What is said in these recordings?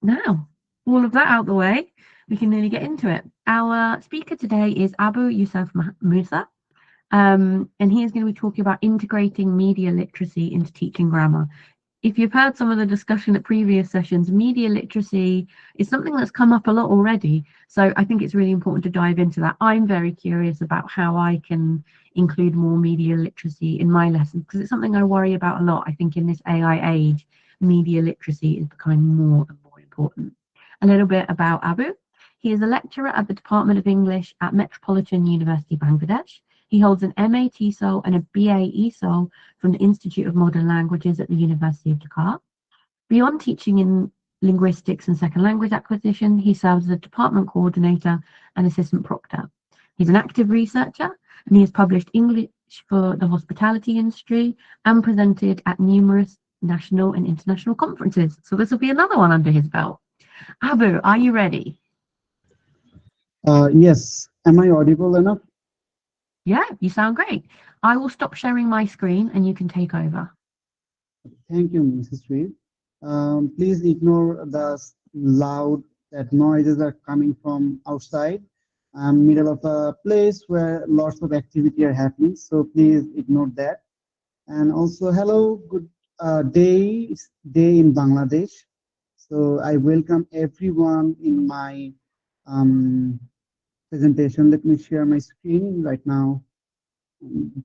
Now, all of that out the way, we can nearly get into it. Our speaker today is Abu Yousuf Musa, and he is going to be talking about integrating media literacy into teaching grammar. If you've heard some of the discussion at previous sessions, media literacy is something that's come up a lot already. So I think it's really important to dive into that. I'm very curious about how I can include more media literacy in my lessons because it's something I worry about a lot. I think in this AI age, media literacy is becoming more and more important. A little bit about Abu. He is a lecturer at the Department of English at Metropolitan University, Bangladesh. He holds an MA TESOL and a BA ESOL from the Institute of Modern Languages at the University of Dhaka. Beyond teaching in linguistics and second language acquisition, he serves as a department coordinator and assistant proctor. He's an active researcher and he has published English for the hospitality industry and presented at numerous national and international conferences. So this will be another one under his belt. Abu, are you ready? Yes. Am I audible enough? Yeah, you sound great. I will stop sharing my screen and you can take over. Thank you, Mrs. Reed. Please ignore the loud that noises are coming from outside. I'm middle of a place where lots of activity are happening, so please ignore that. And also, hello, good day in Bangladesh. So I welcome everyone in my um, presentation. Let me share my screen right now. Um,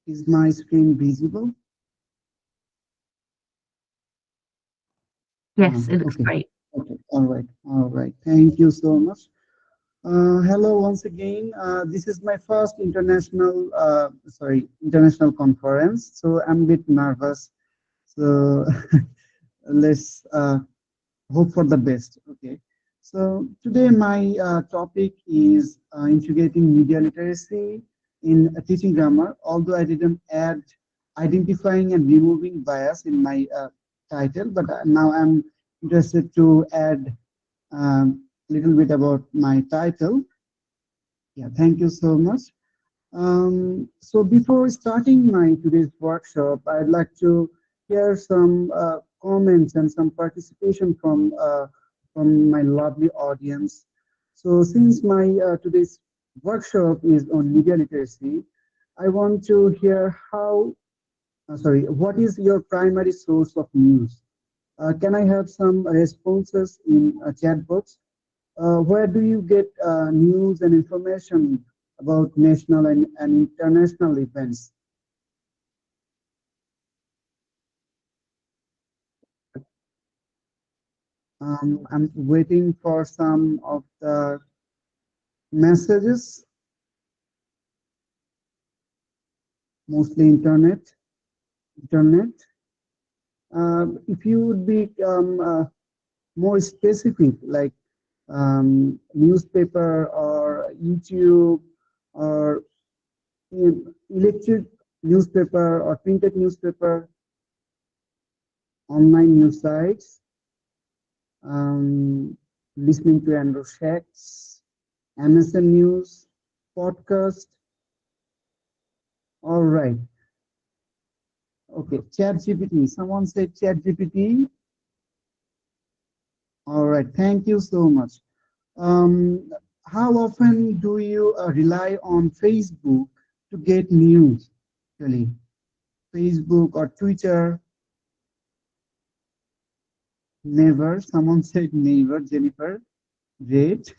Is my screen visible? Yes, it looks Okay, great. okay, all right. Thank you so much. Hello once again. This is my first international conference, so I'm a bit nervous. So let's hope for the best. Okay. So today my topic is integrating media literacy in teaching grammar. Although I didn't add identifying and removing bias in my title, but now I'm interested to add a little bit about my title. Yeah, thank you so much. So before starting my today's workshop, I'd like to hear some comments and some participation from my lovely audience. So since my today's workshop is on media literacy, I want to hear what is your primary source of news? Can I have some responses in chat box? Where do you get news and information about national and international events? I'm waiting for some of the messages, mostly internet. If you would be more specific, like newspaper or YouTube or electric newspaper or printed newspaper, online news sites, um, listening to Andrew Shacks, MSN News, podcast. All right. Okay. Chat GPT. Someone said Chat GPT. All right. Thank you so much. Um, how often do you rely on Facebook to get news? Really? Facebook or Twitter? Never. Someone said never. Jennifer. Great.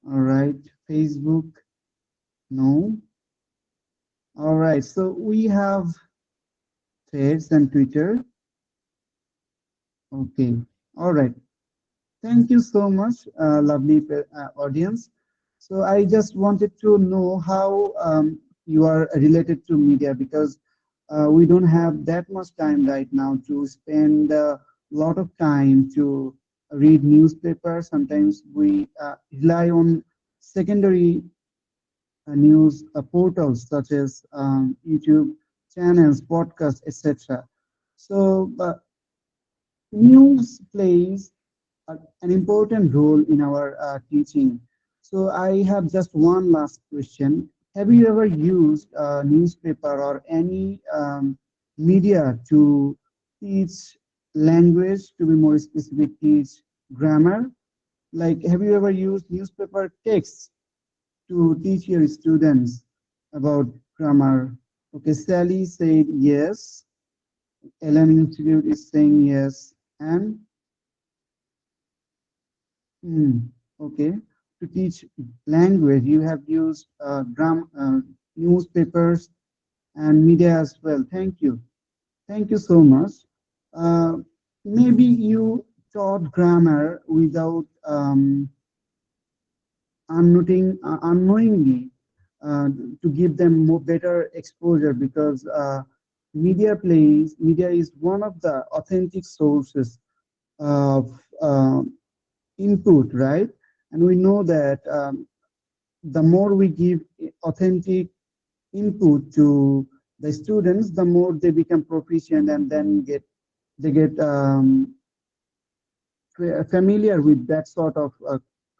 All right. Facebook. No. All right. So we have Threads and Twitter. Okay. All right. Thank you so much, lovely audience. So I just wanted to know how you are related to media because we don't have that much time right now to spend a lot of time to read newspapers. Sometimes we rely on secondary news portals such as YouTube channels, podcasts, etc. So news plays an important role in our teaching. So I have just one last question. Have you ever used a newspaper or any media to teach language, to be more specific, teach grammar? Like, have you ever used newspaper texts to teach your students about grammar? Okay, Sally said yes. Ellen Institute is saying yes. And hmm, okay, to teach language, you have used newspapers and media as well. Thank you. Thank you so much. Uh, Maybe you taught grammar without unknowingly to give them more better exposure because media is one of the authentic sources of input, right? And we know that the more we give authentic input to the students, the more they become proficient and then get familiar with that sort of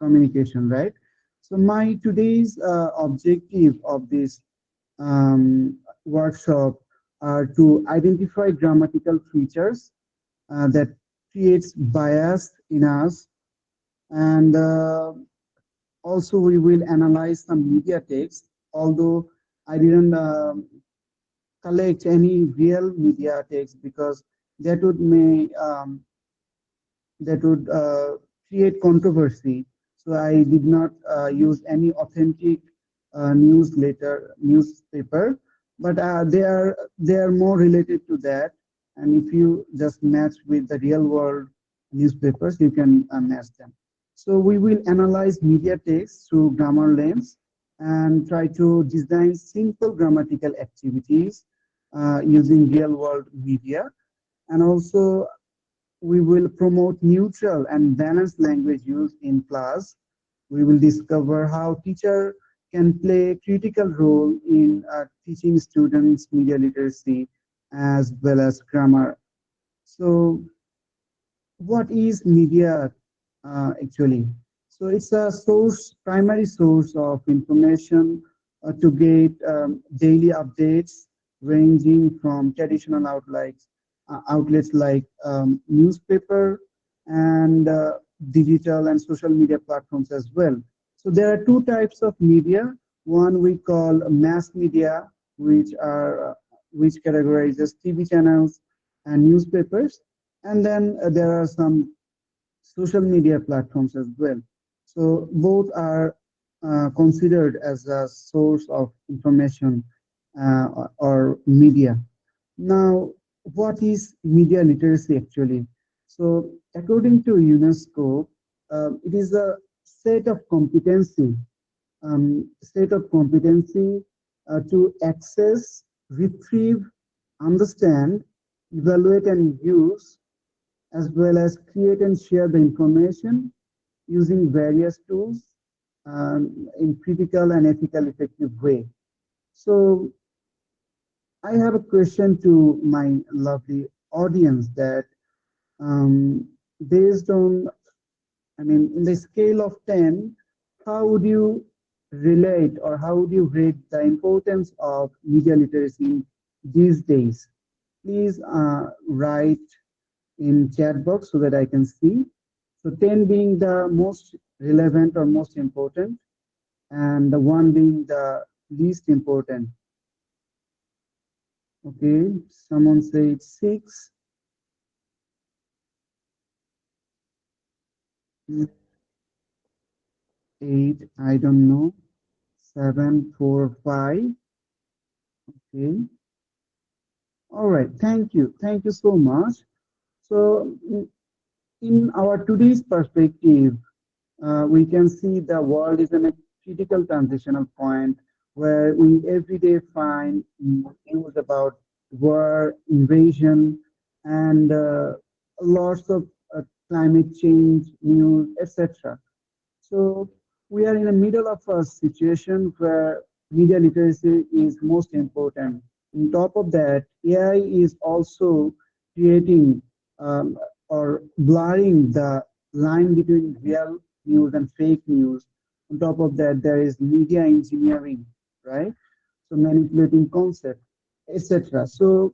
communication, right? So my today's objective of this workshop are to identify grammatical features that creates bias in us, and also we will analyze some media text, although I didn't collect any real media text because that would may that would create controversy. So I did not use any authentic newspaper, but they are more related to that. And if you just match with the real world newspapers, you can match them. So we will analyze media text through grammar lens and try to design simple grammatical activities using real world media. And also we will promote neutral and balanced language use in class. We will discover how teacher can play a critical role in teaching students media literacy as well as grammar. So what is media actually? So it's a primary source of information to get daily updates ranging from traditional outlets like newspaper and digital and social media platforms as well. So there are two types of media. One we call mass media, which categorizes TV channels and newspapers, and then there are some social media platforms as well. So both are considered as a source of information or media. Now, what is media literacy actually? So, according to UNESCO, it is a set of competency, to access, retrieve, understand, evaluate, and use, as well as create and share the information using various tools in critical and ethical effective way. So I have a question to my lovely audience that based on, I mean, in the scale of 10, how would you relate or how would you rate the importance of media literacy these days? Please write in chat box so that I can see. So 10 being the most relevant or most important, and the 1 being the least important. Okay, someone said 6, 8, I don't know, 7, 4, 5. Okay, all right, thank you. Thank you so much. So, in our today's perspective, we can see the world is in a critical transitional point where we every day find news about war, invasion, and lots of climate change news, etc. So we are in the middle of a situation where media literacy is most important. On top of that, AI is also creating um, or blurring the line between real news and fake news. On top of that, there is media engineering, right? So manipulating concept, etc. So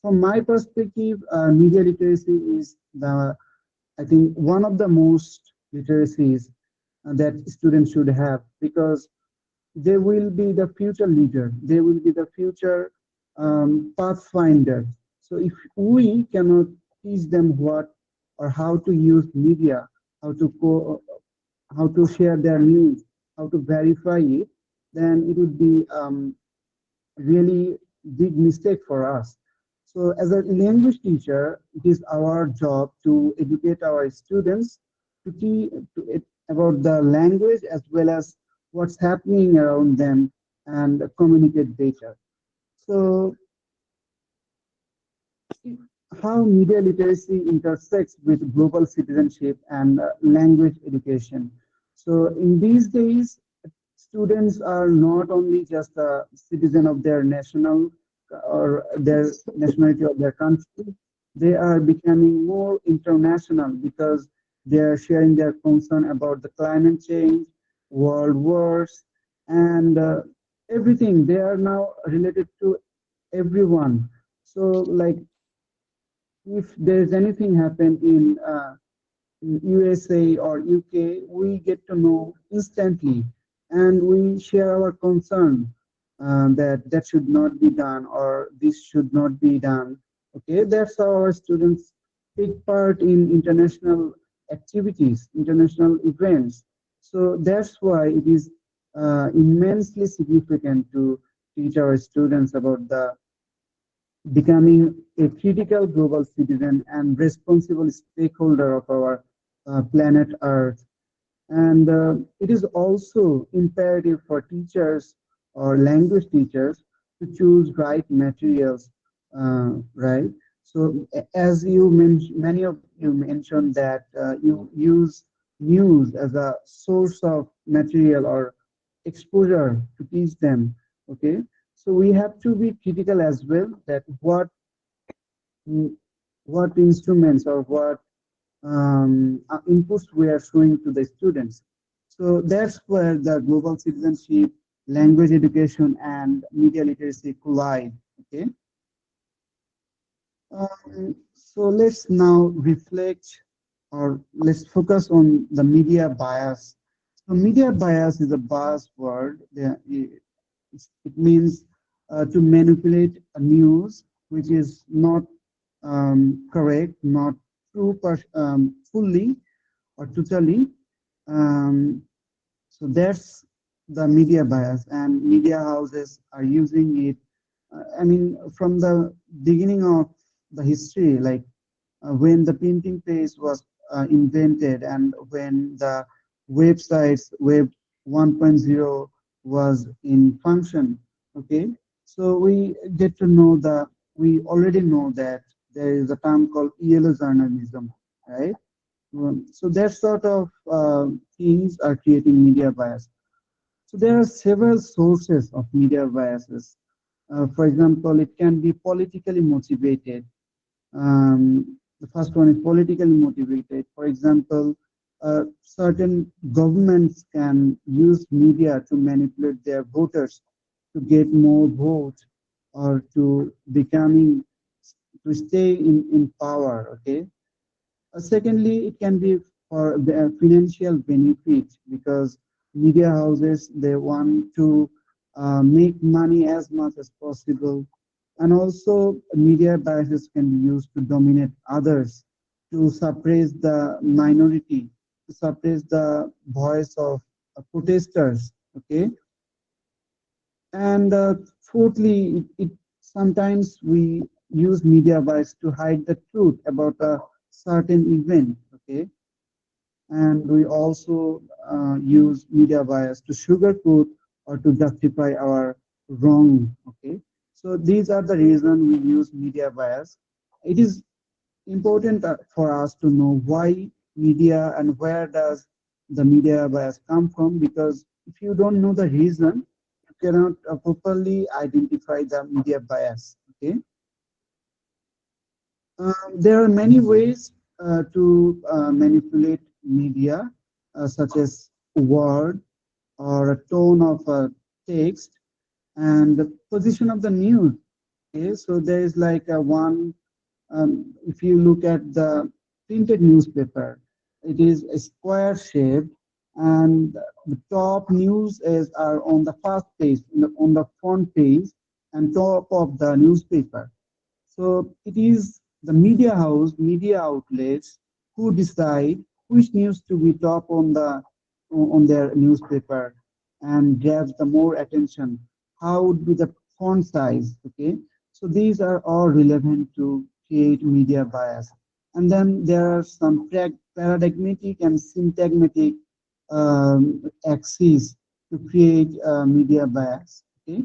from my perspective, media literacy is I think one of the most literacies that students should have, because they will be the future leader. They will be the future pathfinder. So if we cannot teach them what or how to use media, how to how to share their news, how to verify it, then it would be really big mistake for us. So as a language teacher, it is our job to educate our students about the language as well as what's happening around them and communicate better. So how media literacy intersects with global citizenship and language education. So in these days, students are not only just a citizen of their national or their nationality of their country, they are becoming more international because they are sharing their concern about the climate change, world wars, and everything. They are now related to everyone. So, like, if there is anything happen in USA or UK, we get to know instantly, and we share our concern that that should not be done or this should not be done. Okay, that's how our students take part in international activities, international events. So that's why it is immensely significant to teach our students about the becoming a critical global citizen and responsible stakeholder of our planet Earth. And it is also imperative for teachers or language teachers to choose right materials, right? So, as you mentioned, many of you mentioned that you use news as a source of material or exposure to teach them. Okay, so we have to be critical as well that what instruments or what inputs we are showing to the students. So that's where the global citizenship, language education, and media literacy collide. Okay. So let's now reflect or let's focus on the media bias. So media bias is a buzzword. It means to manipulate a news which is not correct, not true fully or totally. Um, so that's the media bias, and media houses are using it. I mean, from the beginning of the history, like when the printing press was invented and when the web 1.0 was in function. Okay, so we already know that there is a term called yellow journalism, right? So that sort of things are creating media bias. So there are several sources of media biases. For example, it can be politically motivated. The first one is politically motivated. For example, certain governments can use media to manipulate their voters to get more votes or to stay in power. Okay. Secondly, it can be for the financial benefit because media houses they want to make money as much as possible, and also media biases can be used to dominate others, to suppress the minority, to suppress the voice of protesters. Okay, and fourthly, it sometimes we use media bias to hide the truth about a certain event. Okay, and we also use media bias to sugarcoat or to justify our wrong. Okay, so these are the reasons we use media bias. It is important for us to know why media and where does the media bias come from, because if you don't know the reason, you cannot properly identify the media bias. Okay, there are many ways to manipulate media, such as word or a tone of a text and the position of the news. Okay, so there is like a one. If you look at the printed newspaper, it is a square shaped, and the top news is are on the first page, on the front page, and top of the newspaper. So it is the media house, media outlets who decide which news to be top on their newspaper and grabs the more attention. How would be the font size? Okay, so these are all relevant to create media bias. And then there are some paradigmatic and syntagmatic axes to create media bias. Okay,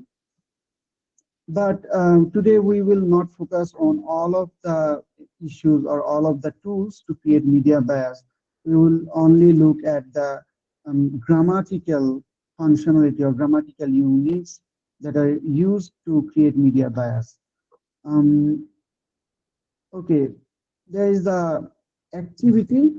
but today we will not focus on all of the issues or all of the tools to create media bias. We will only look at the grammatical functionality or grammatical units that are used to create media bias. Um, okay, there is the activity.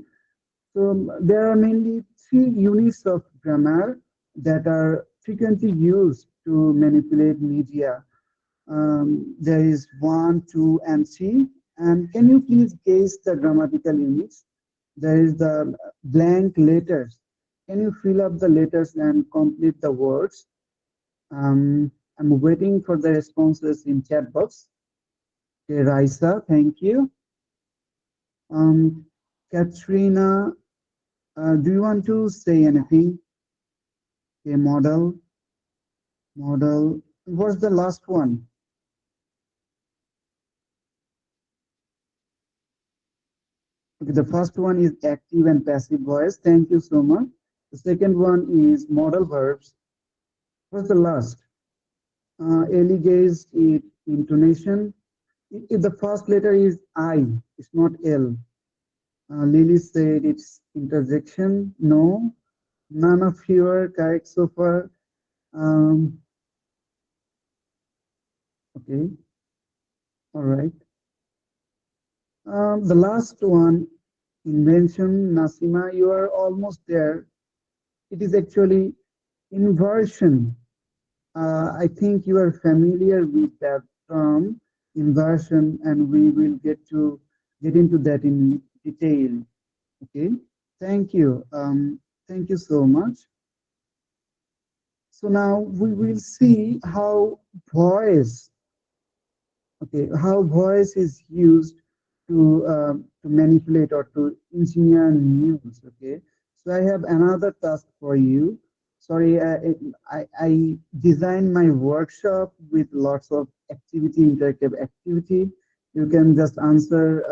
So there are mainly three units of grammar that are frequently used to manipulate media. There is one, two, and three. And can you please guess the grammatical units? There is the blank letters. Can you fill up the letters and complete the words? I'm waiting for the responses in chat box. Okay, Raisa, thank you. Um, Katrina, do you want to say anything? Okay, model. What's the last one? Okay, the first one is active and passive voice. Thank you so much. The second one is modal verbs. What's the last? Eligase it intonation. If the first letter is I, it's not L. Lily said it's interjection. No, none of you are correct so far. Um, okay, all right. The last one, invention, Nasima, you are almost there. It is actually inversion. I think you are familiar with that term, inversion, and we will get into that in detail. Okay, thank you. Thank you so much. So now we will see how voice, okay, how voice is used to manipulate or to engineer news. Okay, so I have another task for you. Sorry, I designed my workshop with lots of activity, interactive activity. You can just answer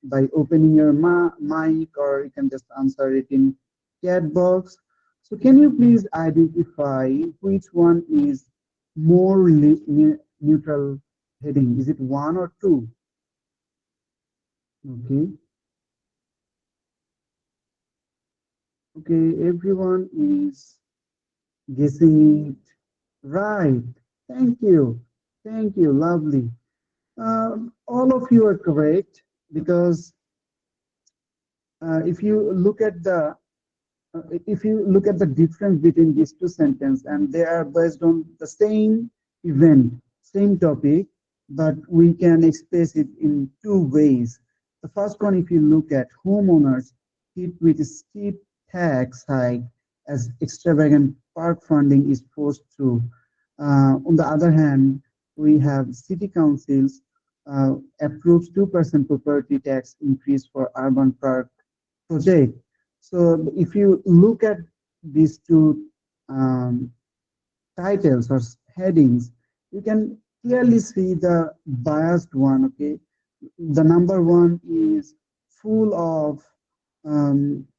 by opening your mic, or you can just answer it in chat box. So can you please identify which one is more neutral heading? Is it one or two? Okay. Okay, everyone is guessing it right. Thank you. Thank you. Lovely. All of you are correct because if you look at the if you look at the difference between these two sentences, and they are based on the same event, same topic, but we can express it in two ways. The first one, if you look at homeowners hit with steep tax hike as extravagant park funding is forced through. On the other hand, we have city councils approves 2% property tax increase for urban park project. So if you look at these two um, titles or headings, you can clearly see the biased one. Okay, the number one is full of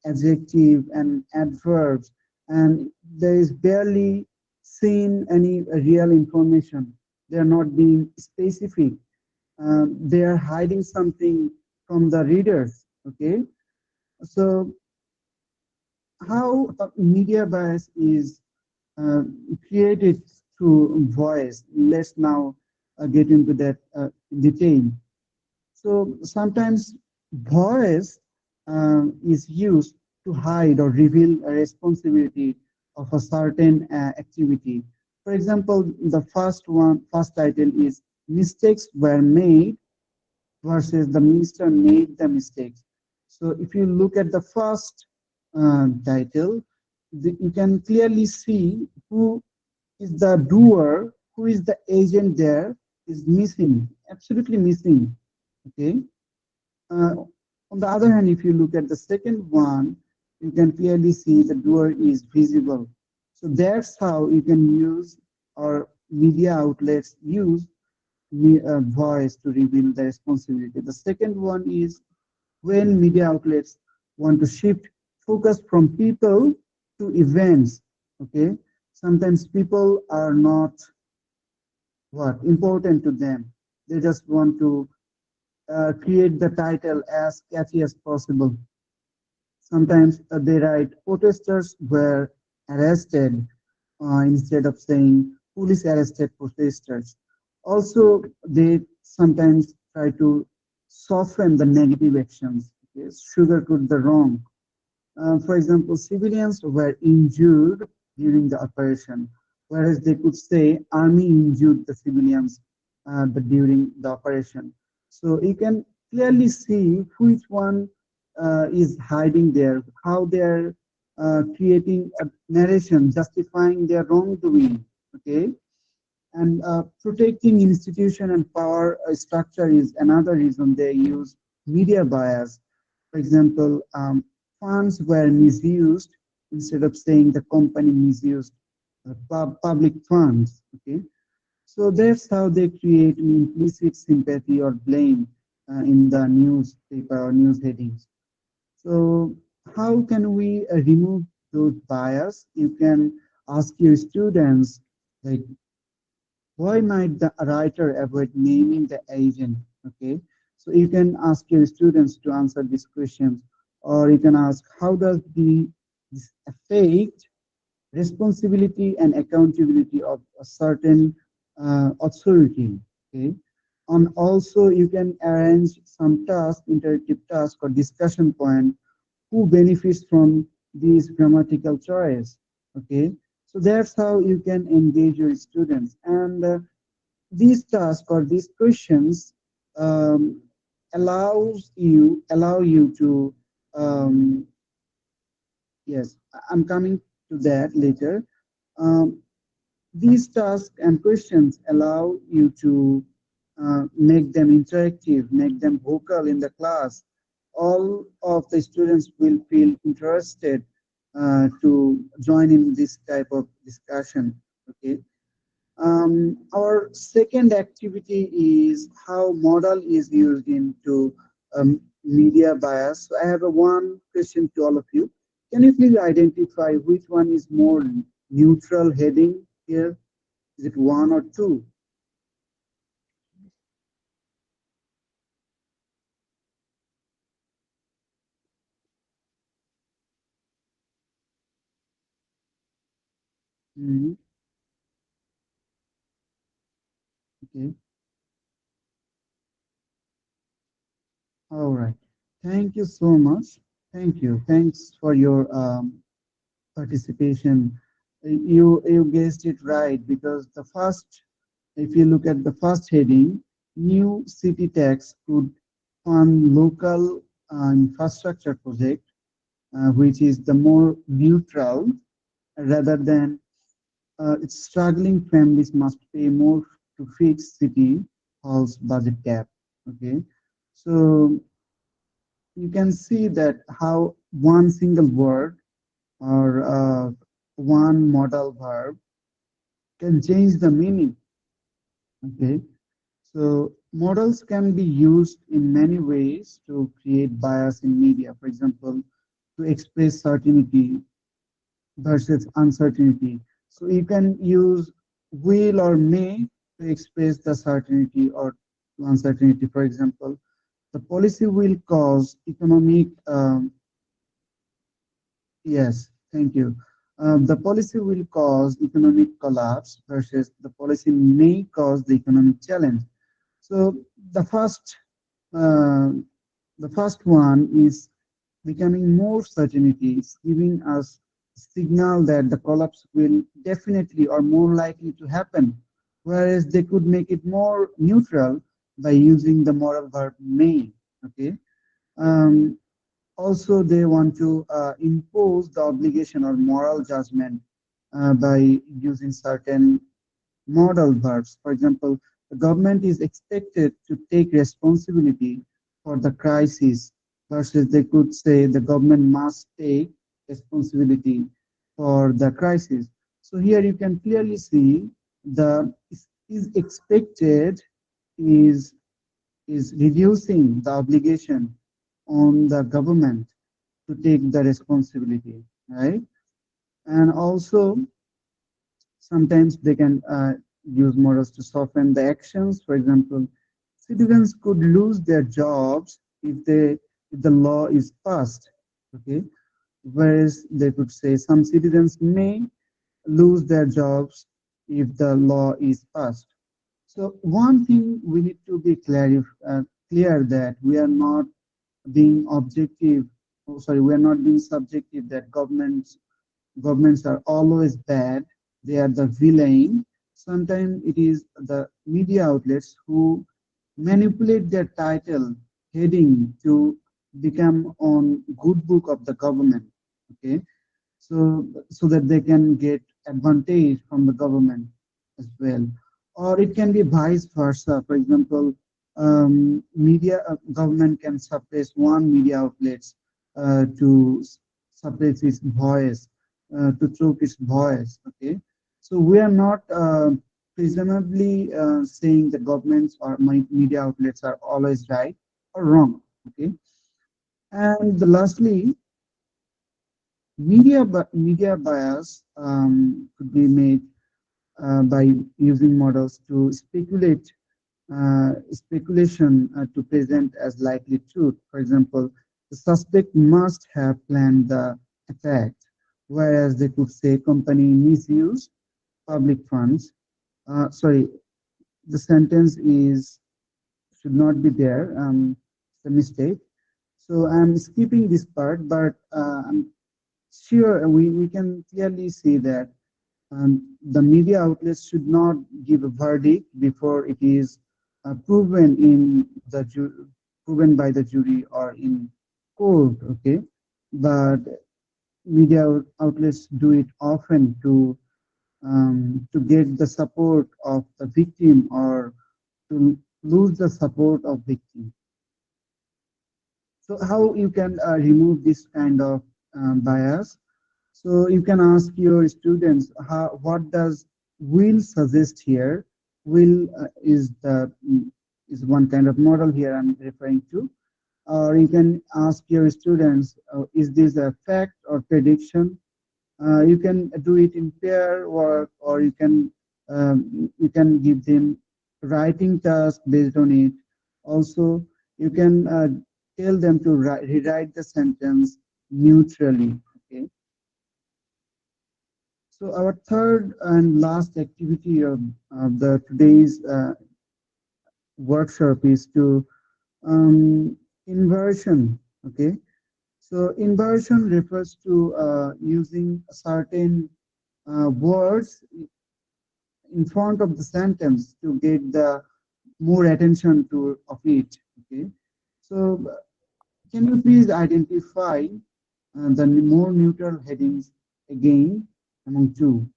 adjective and adverbs, and there is barely seen any real information. They are not being specific. They are hiding something from the readers. Okay, so how media bias is uh, created through voice. Let's now get into that detail. So sometimes voice is used to hide or reveal a responsibility of a certain activity. For example, the first title is Mistakes Were Made versus the minister made the mistakes. So if you look at the first title, you can clearly see who is the doer, who is the agent there is missing, absolutely missing. Okay. Uh, on the other hand, if you look at the second one, you can clearly see the doer is visible. So that's how you can use or media outlets use voice to reveal the responsibility. The second one is when media outlets want to shift focus from people to events. Okay, sometimes people are not what important to them. They just want to create the title as catchy as possible. Sometimes they write protesters were arrested instead of saying police arrested protesters. Also, they sometimes try to soften the negative actions, okay, sugarcoat the wrong. For example, civilians were injured during the operation, whereas they could say army injured the civilians during the operation. So you can clearly see which one is hiding there, how they're creating a narration justifying their wrongdoing. Okay, and protecting institution and power structure is another reason they use media bias. For example, funds were misused instead of saying the company misused public funds. Okay, so that's how they create an implicit sympathy or blame in the newspaper or news headings. So how can we remove those bias? You can ask your students like why might the writer avoid naming the agent? Okay, so you can ask your students to answer these questions, or you can ask, how does this affect responsibility and accountability of a certain authority? Okay, and also you can arrange some task, interactive task or discussion point. Who benefits from these grammatical choice? Okay, so that's how you can engage your students and these tasks or these questions um, allow you to yes, I'm coming to that later. um, these tasks and questions allow you to make them interactive, make them vocal in the class. All of the students will feel interested to join in this type of discussion. Okay, our second activity is how model is used into media bias. So I have a one question to all of you. Can you please identify which one is more neutral heading here? Is it one or two? Mhm. Okay. All right. Thank you so much. Thank you. Thanks for your participation. You guessed it right because the first, if you look at the first heading, new city tax could fund local infrastructure project, which is the more neutral rather than its struggling families must pay more to fix city hall's budget gap. Okay, so you can see that how one single word or one modal verb can change the meaning. Okay, so models can be used in many ways to create bias in media. For example, to express certainty versus uncertainty. So you can use will or may to express the certainty or uncertainty. For example, the policy will cause economic yes, thank you. The policy will cause economic collapse versus the policy may cause the economic challenge. So the first, uh, the first one is becoming more certainty, giving us signal that the collapse will definitely or more likely to happen, whereas they could make it more neutral by using the moral verb may. Okay. Um, Also, they want to impose the obligation or moral judgment by using certain modal verbs. For example, the government is expected to take responsibility for the crisis, versus they could say the government must take responsibility for the crisis. So here you can clearly see the is expected is is reducing the obligation on the government to take the responsibility, right? And also sometimes they can use models to soften the actions. For example, citizens could lose their jobs if the law is passed. Okay, whereas they could say some citizens may lose their jobs if the law is passed. So one thing we need to be clear that we are not being objective. Oh, sorry, we are not being subjective that governments are always bad, they are the villain. Sometimes it is the media outlets who manipulate their title heading to become on good book of the government. Okay, so that they can get advantage from the government as well, or it can be vice versa. For example, media government can suppress one media outlets to suppress its voice, to choke its voice. Okay, so we are not presumably saying the governments or media outlets are always right or wrong. Okay, and lastly, media bias could be made by using models to speculation to present as likely truth. For example, the suspect must have planned the attack, whereas they could say company misused public funds. Sorry, the sentence is should not be there. It's a mistake. So I'm skipping this part, but I'm sure we can clearly see that the media outlets should not give a verdict before it is proven by the jury or in court. Okay, but media outlets do it often to get the support of the victim or to lose the support of victim. So how you can remove this kind of bias? So you can ask your students, what does will suggest here? Will is one kind of model here I'm referring to. Or you can ask your students, is this a fact or prediction? You can do it in pair work, or you can give them writing task based on it. Also, you can tell them to rewrite the sentence neutrally. Okay. So our third and last activity of the today's workshop is to inversion. Okay. So inversion refers to using certain words in front of the sentence to get the more attention to of it. Okay. So can you please identify the more neutral headings again among two,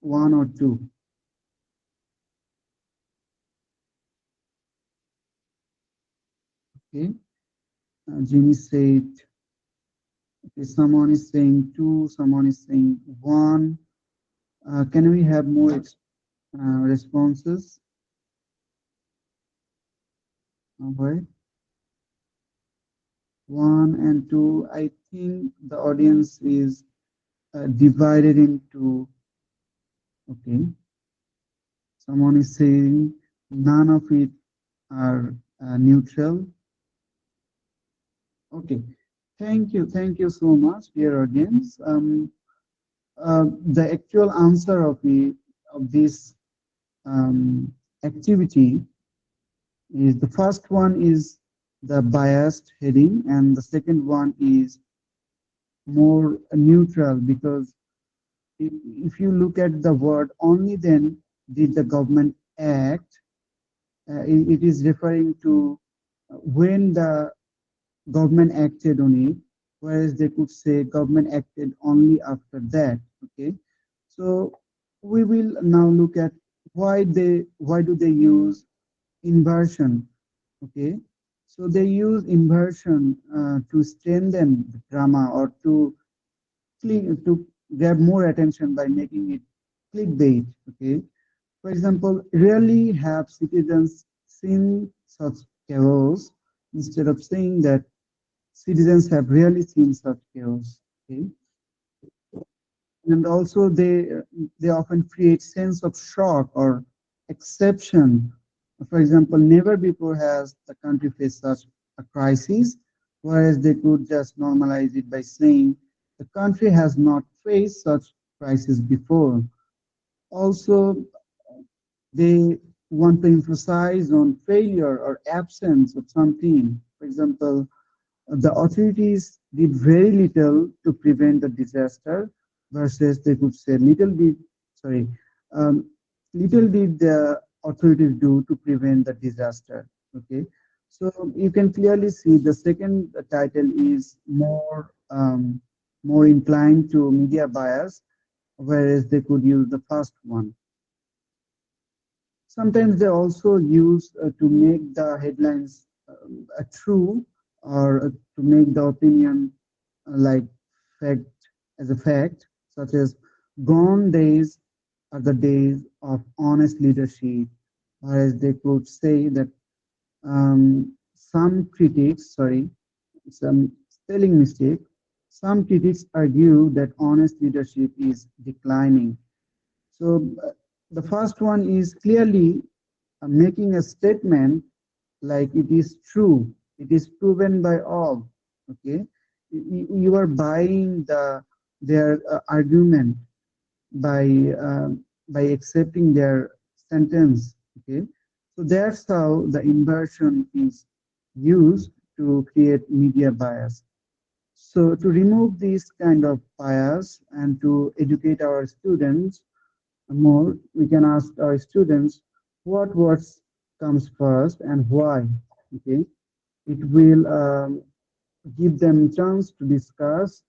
one or two? Okay. Jimmy said, okay, someone is saying two, someone is saying one. Can we have more responses? All right. One and two. I think the audience is divided into, okay, someone is saying none of it are neutral. Okay, thank you so much, dear audience. The actual answer of this activity is the first one is the biased heading, and the second one is more neutral because if you look at the word only then did the government act, it is referring to when the government acted on it, whereas they could say government acted only after that. Okay, so we will now look at why do they use inversion. Okay, so they use inversion to strengthen the drama or to grab more attention by making it clickbait. Okay, for example, rarely have citizens seen such chaos. Instead of saying that citizens have rarely seen such chaos. Okay, and also they often create sense of shock or exception. For example, never before has the country faced such a crisis, whereas they could just normalize it by saying the country has not faced such crisis before. Also, they want to emphasize on failure or absence of something. For example, the authorities did very little to prevent the disaster versus they could say sorry, um, little did the authorities do to prevent the disaster. Okay, so you can clearly see the second title is more inclined to media bias, whereas they could use the first one. Sometimes they also use to make the headlines true or to make the opinion like fact as a fact, such as gone days are the days of honest leadership, whereas they could say that some critics, sorry, some spelling mistake, some critics argue that honest leadership is declining. So the first one is clearly making a statement like it is true, it is proven by all. Okay, you are buying their argument by by accepting their sentence. Okay, so that's how the inversion is used to create media bias. So to remove this kind of bias and to educate our students more, we can ask our students what words comes first and why. Okay, it will give them chance to discuss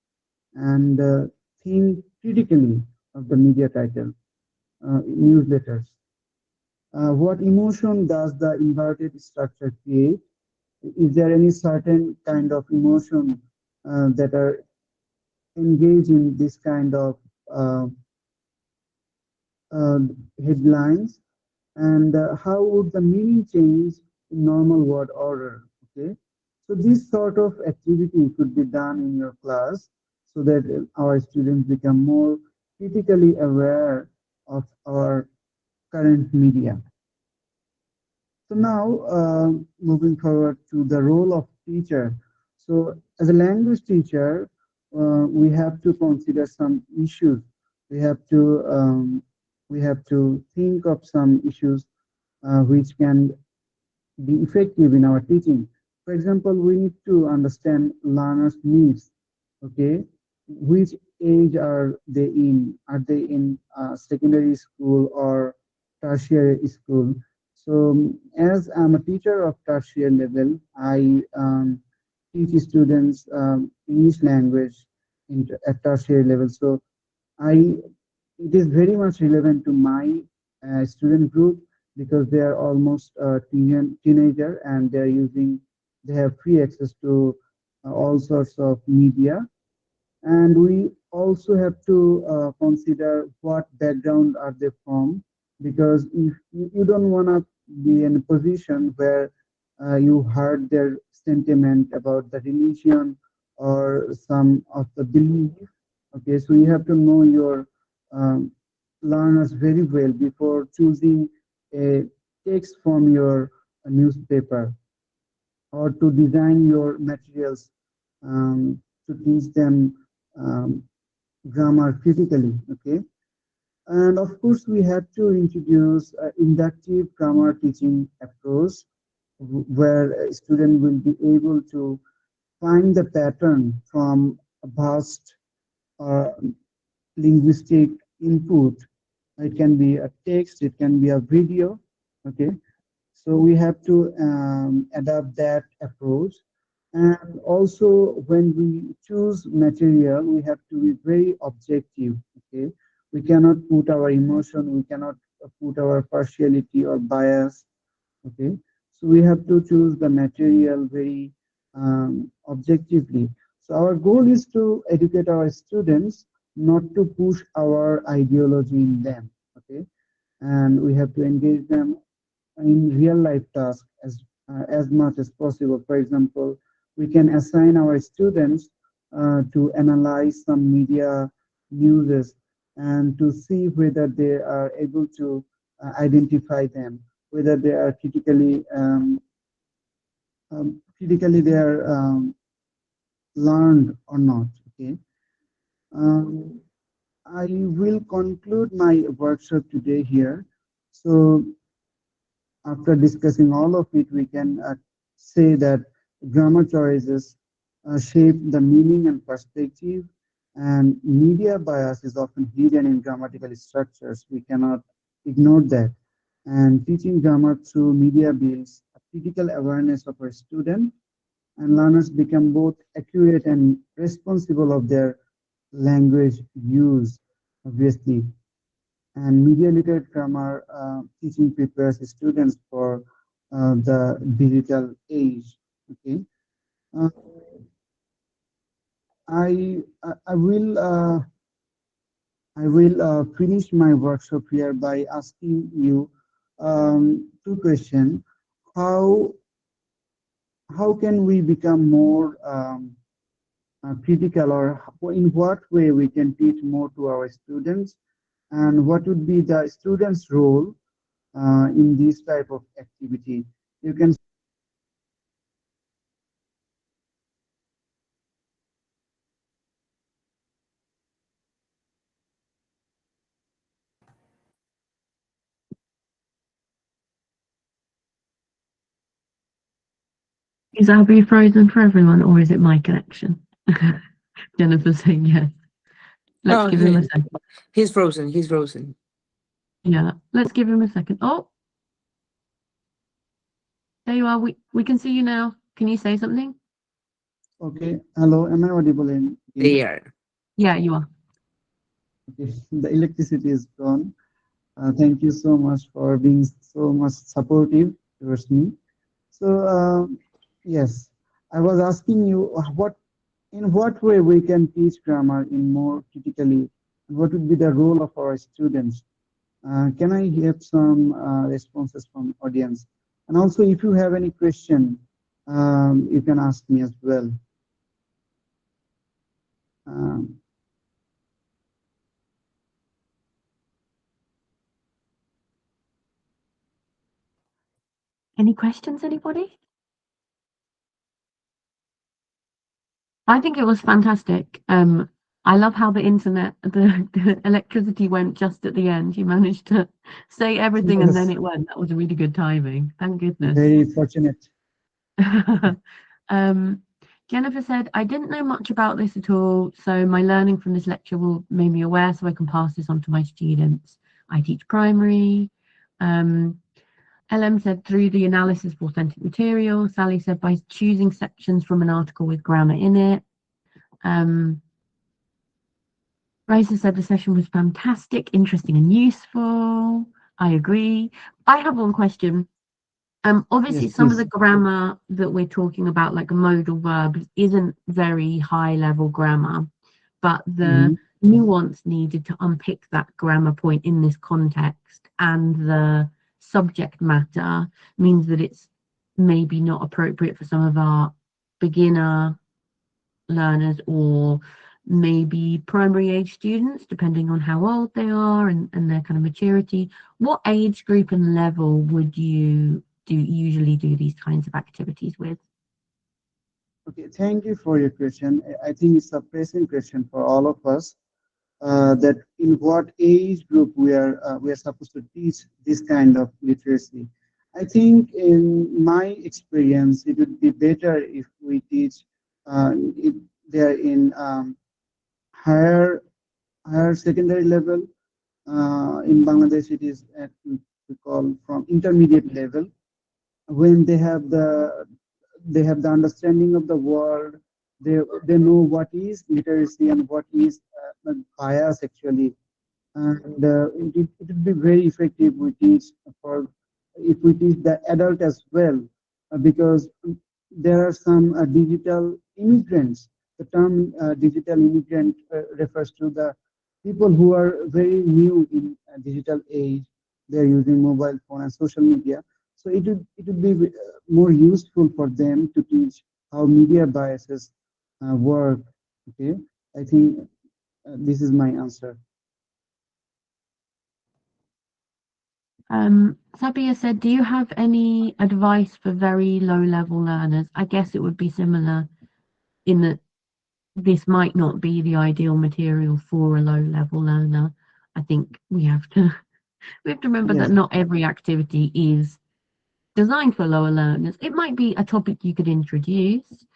and think critically of the media title, newsletters. What emotion does the inverted structure create? Is there any certain kind of emotion that are engaged in this kind of uh, uh, headlines? And how would the meaning change in normal word order? Okay, so this sort of activity could be done in your class so that our students become more critically aware of our current media. So now, moving forward to the role of teacher. So as a language teacher, we have to consider some issues. We have to think of some issues which can be effective in our teaching. For example, we need to understand learners' needs. Okay, which age are they in? Are they in secondary school or tertiary school? So, as I'm a teacher of tertiary level, I teach students English language at tertiary level. So, I it is very much relevant to my student group because they are almost teenager and they have free access to all sorts of media, and we also have to consider what background are they from, because if you don't want to be in a position where you heard their sentiment about the religion or some of the belief. Okay, so you have to know your um, learners very well before choosing a text from your newspaper or to design your materials to teach them um, grammar critically. Okay, and of course we have to introduce inductive grammar teaching approach. where a student will be able to find the pattern from a vast uh, linguistic input. It can be a text, it can be a video. Okay, so we have to adapt that approach. And also, when we choose material, we have to be very objective. Okay, we cannot put our emotion, we cannot put our partiality or bias. Okay, so we have to choose the material very objectively. So our goal is to educate our students, not to push our ideology in them. Okay, and we have to engage them in real life tasks as much as possible. For example, we can assign our students to analyze some media news and to see whether they are able to identify them, whether they are critically they are learned or not. Okay. Um, I will conclude my workshop today here. So after discussing all of it, we can say that grammar choices shape the meaning and perspective, and media bias is often hidden in grammatical structures. We cannot ignore that. And teaching grammar through media builds a critical awareness of our student, and learners become both accurate and responsible of their language use, obviously. And media literate grammar teaching prepares students for the digital age. Okay, uh, I I will finish my workshop here by asking you two questions. How how can we become more critical, or in what way we can teach more to our students, and what would be the students' role in this type of activity? You can. Is Abby frozen for everyone, or is it my connection? Jennifer's saying yes. Let's Oh, give him a second. he's frozen. He's frozen. Yeah, let's give him a second. Oh, there you are. We can see you now. Can you say something? Okay. Hello. Am I audible again? There. Yeah, you are. Okay. The electricity is gone. Thank you so much for being so much supportive towards me. So, yes, I was asking you in what way we can teach grammar in more critically, and what would be the role of our students? Can I have some responses from audience? And also, if you have any question, you can ask me as well. Um, Any questions, anybody? I think it was fantastic. I love how the internet, the electricity went just at the end. You managed to say everything and then yes, it went. That was really good timing. Thank goodness. very fortunate. um, Jennifer said, I didn't know much about this at all, so my learning from this lecture will make me aware so I can pass this on to my students. I teach primary. Um, LM said, through the analysis of authentic material. Sally said, by choosing sections from an article with grammar in it. Um, Rosa said the session was fantastic, interesting, and useful. I agree. I have one question. Yes, Obviously, some of the please. grammar that we're talking about, like modal verbs, isn't very high level grammar, but the Hmm. nuance needed to unpick that grammar point in this context and the subject matter means that it's maybe not appropriate for some of our beginner learners or maybe primary age students, depending on how old they are and their kind of maturity. What age group and level would you usually do these kinds of activities with? Okay, thank you for your question. I think it's a pressing question for all of us. That in what age group we are supposed to teach this kind of literacy. I think in my experience, it would be better if we teach if they're in higher higher secondary level. In Bangladesh, it is at we call from intermediate level when they have the understanding of the world. They know what is literacy and what is bias actually, and it would be very effective we teach for if we teach the adult as well, because there are some digital immigrants. The term digital immigrant refers to the people who are very new in digital age. They're using mobile phone and social media, so it would be more useful for them to teach how media biases work. Okay, I think this is my answer. Sabia said, do you have any advice for very low level learners? I guess it would be similar in that this might not be the ideal material for a low level learner. I think we have to remember that Yes. not every activity is designed for lower learners. It might be a topic you could introduce.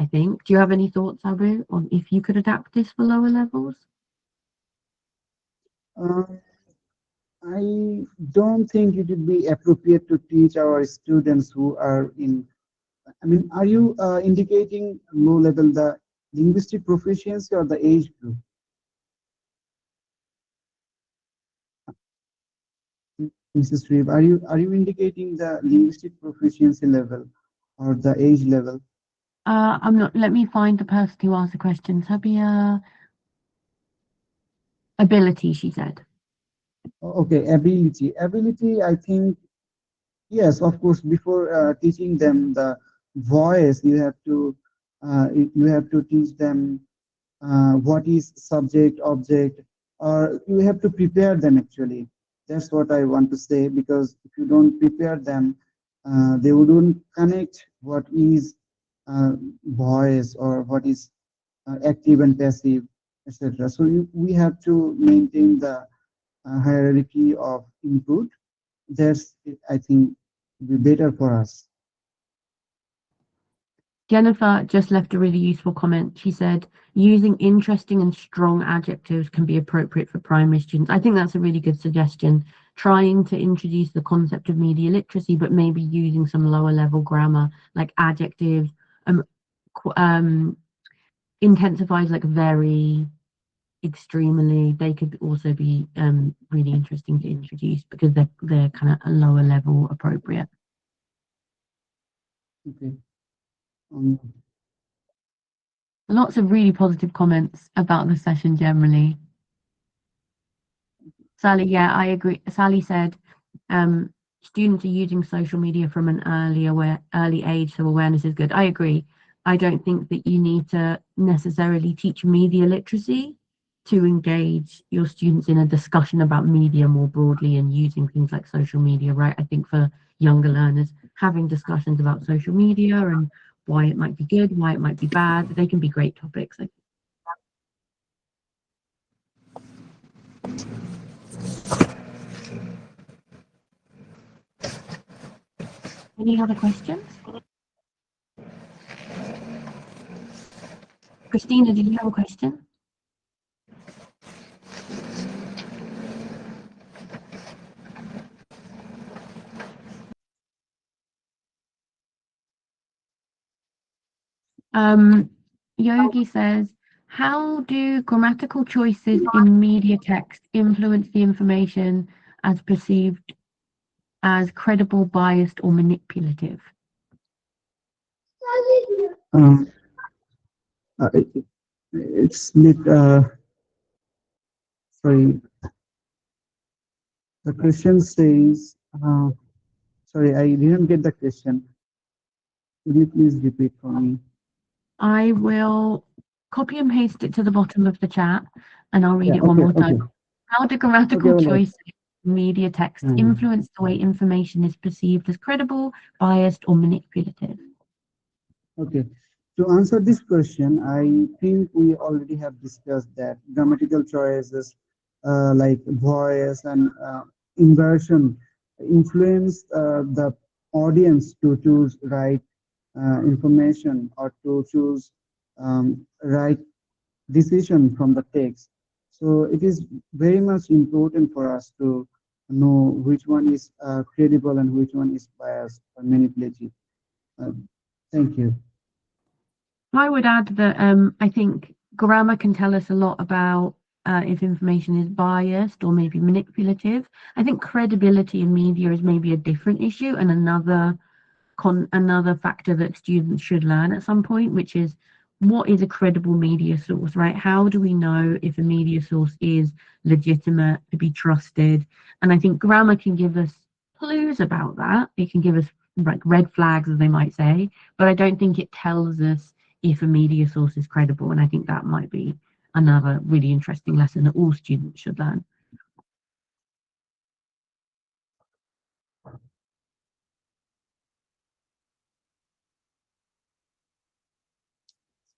I think. Do you have any thoughts, Abu, on if you could adapt this for lower levels? Um, I don't think it would be appropriate to teach our students who are in. I mean, are you indicating low level the linguistic proficiency or the age group, Mrs. Reeve? Are you indicating the linguistic proficiency level or the age level? I'm not. Let me find the person who asked the question. Sabia, ability, she said. Okay, ability. I think yes, of course. Before teaching them the voice, you have to teach them what is subject, object, or you have to prepare them actually. That's what I want to say, because if you don't prepare them, they wouldn't connect what is voice or what is active and passive, etc. So we have to maintain the hierarchy of input. That's, I think, be better for us. Jennifer just left a really useful comment. She said, using interesting and strong adjectives can be appropriate for primary students. I think that's a really good suggestion. Trying to introduce the concept of media literacy, but maybe using some lower level grammar like adjectives, um, intensifies like very extremely. They could also be really interesting to introduce because they're kind of a lower level appropriate. Okay. Um, Lots of really positive comments about the session generally. Sally, yeah, I agree. Sally said students are using social media from an early age, so awareness is good. I agree. I don't think that you need to necessarily teach media literacy to engage your students in a discussion about media more broadly and using things like social media, right? I think for younger learners, having discussions about social media and why it might be good, why it might be bad, they can be great topics. Any other questions? Christina, did you have a question? Yogi says, how do grammatical choices in media text influence the information as perceived as credible, biased, or manipulative? um, uh, it, it's bit, sorry, the question says, sorry, I didn't get the question. Could you please repeat for me? I will copy and paste it to the bottom of the chat and I'll read Yeah, it one okay, more okay. time. How do Okay, grammatical all right. choices in media text Mm. influence the way information is perceived as credible, biased, or manipulative? Okay. To answer this question, I think we already have discussed that grammatical choices like voice and inversion influence the audience to choose right information or to choose right decision from the text. So it is very much important for us to know which one is credible and which one is biased or manipulative. Uh, thank you. I would add that I think grammar can tell us a lot about if information is biased or maybe manipulative. I think credibility in media is maybe a different issue and another factor that students should learn at some point, which is what is a credible media source, right? How do we know if a media source is legitimate, to be trusted? And I think grammar can give us clues about that. It can give us like red flags, as they might say, but I don't think it tells us if a media source is credible. And I think that might be another really interesting lesson that all students should learn.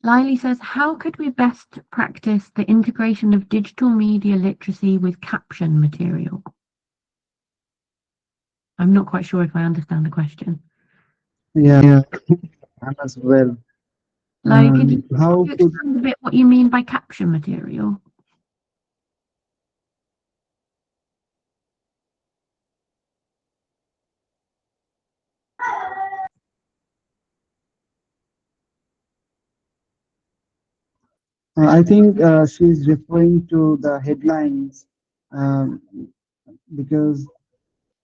Lily says, how could we best practice the integration of digital media literacy with caption material? I'm not quite sure if I understand the question. Yeah, and as well. Like, could How you could explain a bit what you mean by caption material? I think she's referring to the headlines um, because,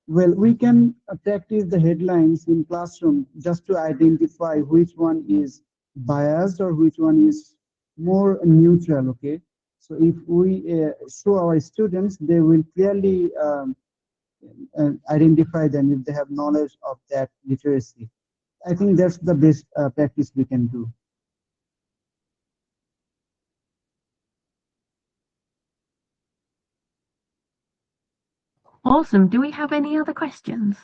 well, we can practice the headlines in classroom just to identify which one is biased or which one is more neutral. Okay, so if we show our students, they will clearly identify them if they have knowledge of that literacy. I think that's the best practice we can do. Awesome. Do we have any other questions?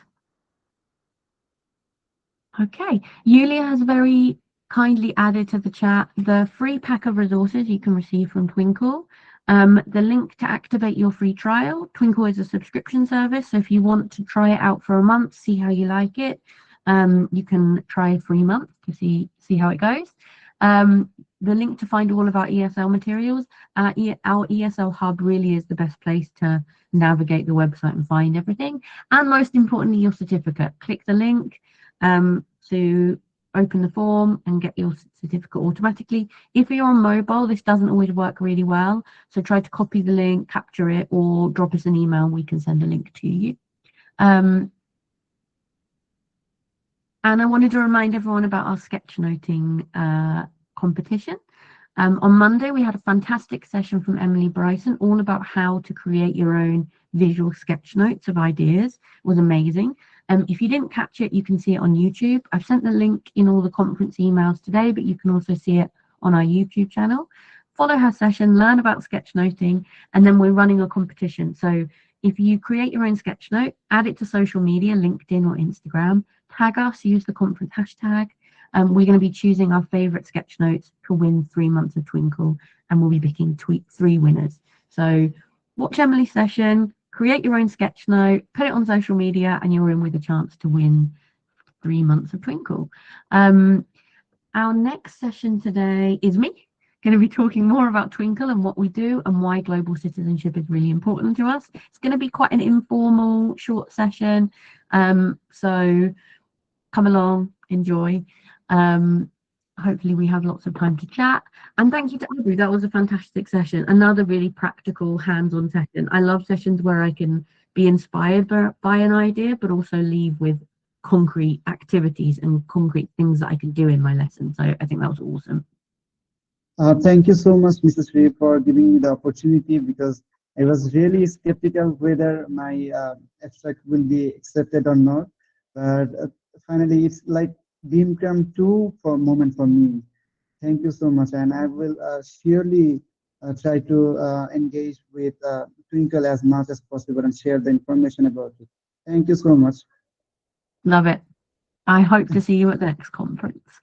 Okay. Yulia has very kindly added to the chat the free pack of resources you can receive from Twinkl. The link to activate your free trial. Twinkl is a subscription service, so if you want to try it out for a month, see how you like it, you can try a free month to see how it goes. The link to find all of our ESL materials. Our ESL hub really is the best place to navigate the website and find everything. And most importantly, your certificate. Click the link to open the form and get your certificate automatically. If you're on mobile, this doesn't always work really well. So try to copy the link, capture it, or drop us an email. We can send a link to you. And I wanted to remind everyone about our sketchnoting competition. On Monday, we had a fantastic session from Emily Bryson, all about how to create your own visual sketch notes of ideas. It was amazing. If you didn't catch it, you can see it on YouTube. I've sent the link in all the conference emails today, but you can also see it on our YouTube channel. Follow her session, learn about sketchnoting, and then we're running a competition. So if you create your own sketch note, add it to social media, LinkedIn or Instagram, tag us, use the conference hashtag. We're going to be choosing our favorite sketch notes to win 3 months of Twinkl, and we'll be picking 3 winners. So watch Emily's session, create your own sketch note, put it on social media, and you're in with a chance to win 3 months of Twinkl. Our next session today is me, going to be talking more about Twinkl and what we do and why global citizenship is really important to us. It's going to be quite an informal, short session. So come along, enjoy. Hopefully we have lots of time to chat. And thank you to Abu. That was a fantastic session. Another really practical, hands-on session. I love sessions where I can be inspired by an idea, but also leave with concrete activities and concrete things that I can do in my lesson. So I think that was awesome. Thank you so much, Mrs. Sri, for giving me the opportunity because I was really skeptical whether my abstract will be accepted or not. But finally, it's like dream come true for a moment for me. Thank you so much, and I will surely try to engage with Twinkl as much as possible and share the information about it. Thank you so much. Love it. I hope to see you at the next conference.